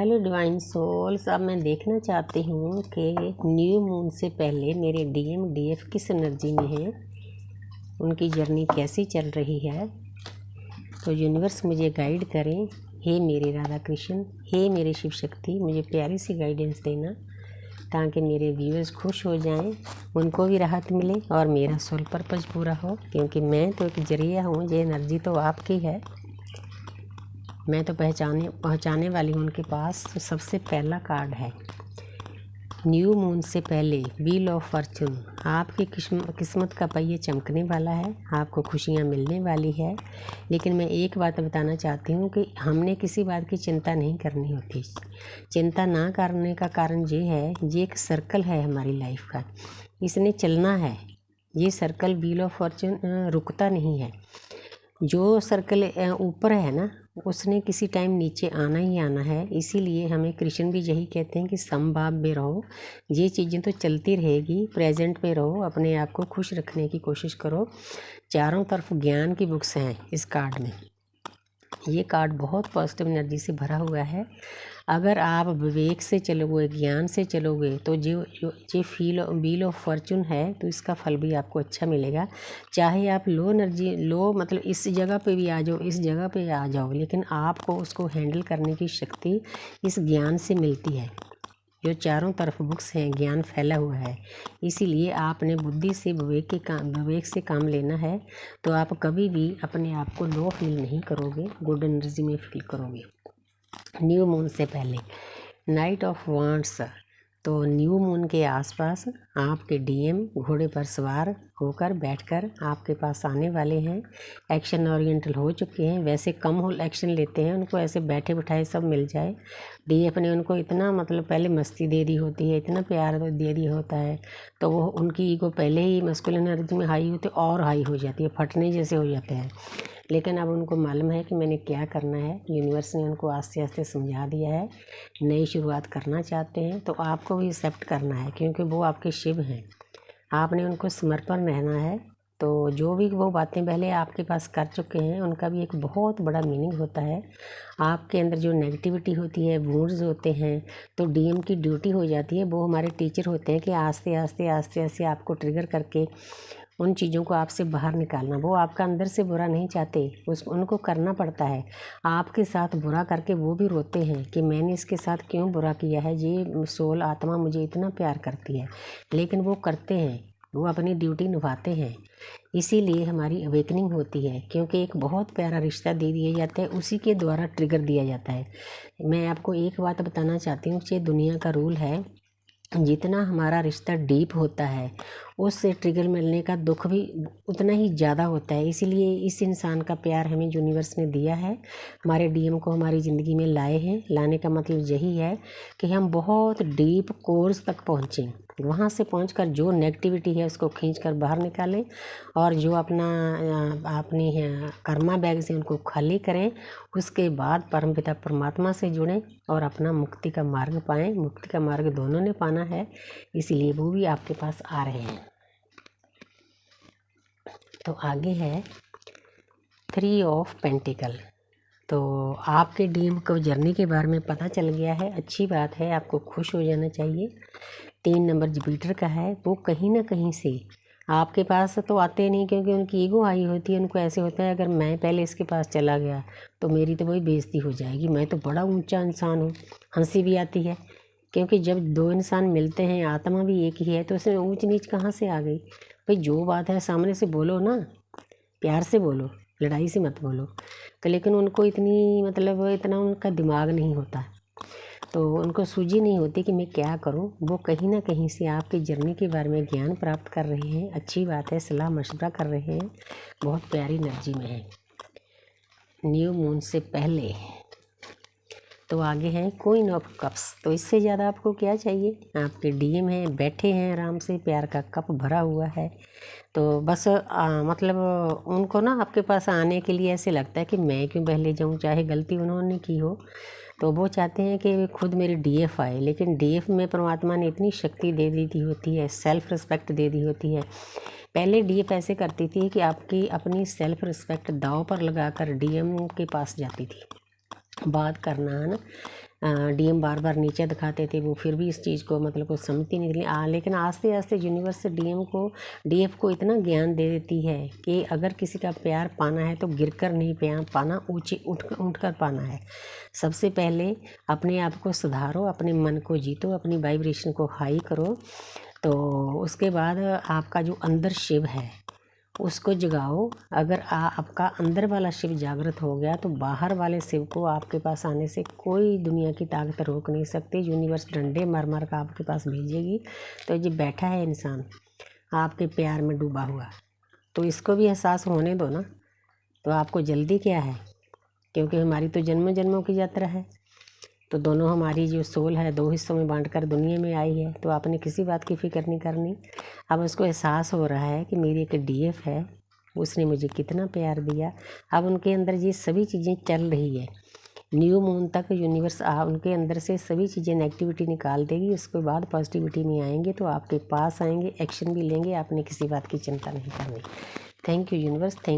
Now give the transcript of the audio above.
Hello divine souls. अब मैं देखना चाहती हूँ कि न्यू मून से पहले मेरे डीएम डीएफ किस एनर्जी में हैं, उनकी जर्नी कैसी चल रही है। तो यूनिवर्स मुझे गाइड करें। हे मेरे राधा कृष्ण, हे मेरे शिव शक्ति, मुझे प्यारी सी गाइडेंस देना ताकि मेरे व्यूअर्स खुश हो जाएं, उनको भी राहत मिले और मेरा सोल पर्पज पूरा हो। क्योंकि मैं तो एक जरिया हूँ, ये एनर्जी तो आपकी है, मैं तो पहुँचाने वाली हूँ उनके पास। तो सबसे पहला कार्ड है न्यू मून से पहले व्हील ऑफ फॉर्चून। आपकी किस्मत का पहिया चमकने वाला है, आपको खुशियाँ मिलने वाली है। लेकिन मैं एक बात बताना चाहती हूँ कि हमने किसी बात की चिंता नहीं करनी होती। चिंता ना करने का कारण ये है, ये एक सर्कल है हमारी लाइफ का, इसने चलना है। ये सर्कल व्हील ऑफ फॉर्चून रुकता नहीं है। जो सर्कल ऊपर है ना, उसने किसी टाइम नीचे आना ही आना है। इसीलिए हमें कृष्ण भी यही कहते हैं कि समभाव में रहो। ये चीज़ें तो चलती रहेगी, प्रेजेंट में रहो, अपने आप को खुश रखने की कोशिश करो। चारों तरफ ज्ञान की बुक्स हैं इस कार्ड में। ये कार्ड बहुत पॉजिटिव एनर्जी से भरा हुआ है। अगर आप विवेक से चलोगे, ज्ञान से चलोगे, तो जो व्हील ऑफ फॉर्चून है, तो इसका फल भी आपको अच्छा मिलेगा। चाहे आप लो एनर्जी, लो मतलब इस जगह पे भी आ जाओ, इस जगह पे आ जाओ, लेकिन आपको उसको हैंडल करने की शक्ति इस ज्ञान से मिलती है। जो चारों तरफ बुक्स हैं, ज्ञान फैला हुआ है। इसीलिए आपने बुद्धि से विवेक से काम लेना है। तो आप कभी भी अपने आप को लो फील नहीं करोगे, गुड एनर्जी में फील करोगे। न्यू मून से पहले नाइट ऑफ वांड्स। तो न्यू मून के आसपास आपके डीएम घोड़े पर सवार होकर बैठकर आपके पास आने वाले हैं। एक्शन ओरिएंटल हो चुके हैं, वैसे कम हो एक्शन लेते हैं, उनको ऐसे बैठे बिठाए सब मिल जाए। डीएफ ने उनको इतना मतलब पहले मस्ती दे दी होती है, इतना प्यार दे दिया होता है, तो वो उनकी ईगो पहले ही मस्कुलिन एनर्जी में हाई होती है और हाई हो जाती है, फटने जैसे हो जाते हैं। लेकिन अब उनको मालूम है कि मैंने क्या करना है। यूनिवर्स ने उनको आस्ते आस्ते समझा दिया है। नई शुरुआत करना चाहते हैं तो आपको भी एक्सेप्ट करना है, क्योंकि वो आपके शिव हैं। आपने उनको समर्पण रहना है। तो जो भी वो बातें पहले आपके पास कर चुके हैं, उनका भी एक बहुत बड़ा मीनिंग होता है। आपके अंदर जो नेगेटिविटी होती है, वुंड्स होते हैं, तो डीएम की ड्यूटी हो जाती है, वो हमारे टीचर होते हैं कि आस्ते आस्ते आस्ते आस्ते आपको ट्रिगर करके उन चीज़ों को आपसे बाहर निकालना। वो आपका अंदर से बुरा नहीं चाहते, उनको करना पड़ता है। आपके साथ बुरा करके वो भी रोते हैं कि मैंने इसके साथ क्यों बुरा किया है, ये सोल आत्मा मुझे इतना प्यार करती है। लेकिन वो करते हैं, वो अपनी ड्यूटी निभाते हैं। इसीलिए हमारी अवेकनिंग होती है, क्योंकि एक बहुत प्यारा रिश्ता दे दिया जाता है, उसी के द्वारा ट्रिगर दिया जाता है। मैं आपको एक बात बताना चाहती हूँ, ये दुनिया का रूल है। जितना हमारा रिश्ता डीप होता है, उससे ट्रिगर मिलने का दुख भी उतना ही ज़्यादा होता है। इसीलिए इस इंसान का प्यार हमें यूनिवर्स ने दिया है, हमारे डीएम को हमारी ज़िंदगी में लाए हैं। लाने का मतलब यही है कि हम बहुत डीप कोर्स तक पहुँचें, वहाँ से पहुंचकर जो नेगेटिविटी है उसको खींचकर बाहर निकालें, और जो अपनी कर्मा बैग से उनको खाली करें। उसके बाद परमपिता परमात्मा से जुड़ें और अपना मुक्ति का मार्ग पाएं। मुक्ति का मार्ग दोनों ने पाना है, इसीलिए वो भी आपके पास आ रहे हैं। तो आगे है 3 ऑफ पेंटिकल। तो आपके डीएम को जर्नी के बारे में पता चल गया है, अच्छी बात है, आपको खुश हो जाना चाहिए। 3 नंबर जुपिटर का है। वो कहीं ना कहीं से आपके पास तो आते नहीं, क्योंकि उनकी ईगो हाई होती है। उनको ऐसे होता है, अगर मैं पहले इसके पास चला गया तो मेरी तो वही बेइज्जती हो जाएगी, मैं तो बड़ा ऊंचा इंसान हूँ। हंसी भी आती है, क्योंकि जब दो इंसान मिलते हैं, आत्मा भी एक ही है, तो उसमें ऊंच नीच कहाँ से आ गई। भाई जो बात है सामने से बोलो ना, प्यार से बोलो, लड़ाई से मत बोलो। तो लेकिन उनको इतनी मतलब इतना उनका दिमाग नहीं होता, तो उनको सूझी नहीं होती कि मैं क्या करूं। वो कहीं ना कहीं से आपकी जर्नी के बारे में ज्ञान प्राप्त कर रहे हैं, अच्छी बात है, सलाह मशवरा कर रहे हैं, बहुत प्यारी एनर्जी में है न्यू मून से पहले। तो आगे है क्वीन ऑफ कप्स। तो इससे ज़्यादा आपको क्या चाहिए। आपके डीएम हैं, बैठे हैं आराम से, प्यार का कप भरा हुआ है। तो बस मतलब उनको ना आपके पास आने के लिए ऐसे लगता है कि मैं क्यों पहले जाऊं, चाहे गलती उन्होंने की हो। तो वो चाहते हैं कि खुद मेरे डीएफ आए, लेकिन डीएफ में परमात्मा ने इतनी शक्ति दे दी होती है, सेल्फ रिस्पेक्ट दे दी होती है। पहले डीएफ ऐसे करती थी कि आपकी अपनी सेल्फ रिस्पेक्ट दांव पर लगाकर डीएम के पास जाती थी बात करना, है ना। डीएम बार बार नीचे दिखाते थे, वो फिर भी इस चीज़ को मतलब कुछ समझती नहीं थी। लेकिन आस्ते आस्ते यूनिवर्स डीएफ को इतना ज्ञान दे देती है कि अगर किसी का प्यार पाना है तो गिर कर नहीं पाना, ऊँचे उठ कर पाना है। सबसे पहले अपने आप को सुधारो, अपने मन को जीतो, अपनी वाइब्रेशन को हाई करो। तो उसके बाद आपका जो अंदर शिव है उसको जगाओ। अगर आपका अंदर वाला शिव जागृत हो गया तो बाहर वाले शिव को आपके पास आने से कोई दुनिया की ताकत रोक नहीं सकती। यूनिवर्स डंडे मार मार कर आपके पास भेजेगी। तो ये बैठा है इंसान आपके प्यार में डूबा हुआ, तो इसको भी एहसास होने दो ना। तो आपको जल्दी क्या है, क्योंकि हमारी तो जन्मों जन्मों की यात्रा है। तो दोनों हमारी जो सोल है 2 हिस्सों में बांटकर दुनिया में आई है। तो आपने किसी बात की फ़िक्र नहीं करनी। अब उसको एहसास हो रहा है कि मेरी एक डीएफ है, उसने मुझे कितना प्यार दिया। अब उनके अंदर ये सभी चीज़ें चल रही है। न्यू मून तक यूनिवर्स उनके अंदर से सभी चीज़ें नेगेटिविटी निकाल देगी। उसके बाद पॉजिटिविटी में आएंगे, तो आपके पास आएंगे, एक्शन भी लेंगे। आपने किसी बात की चिंता नहीं करनी। Thank you universe. थैंक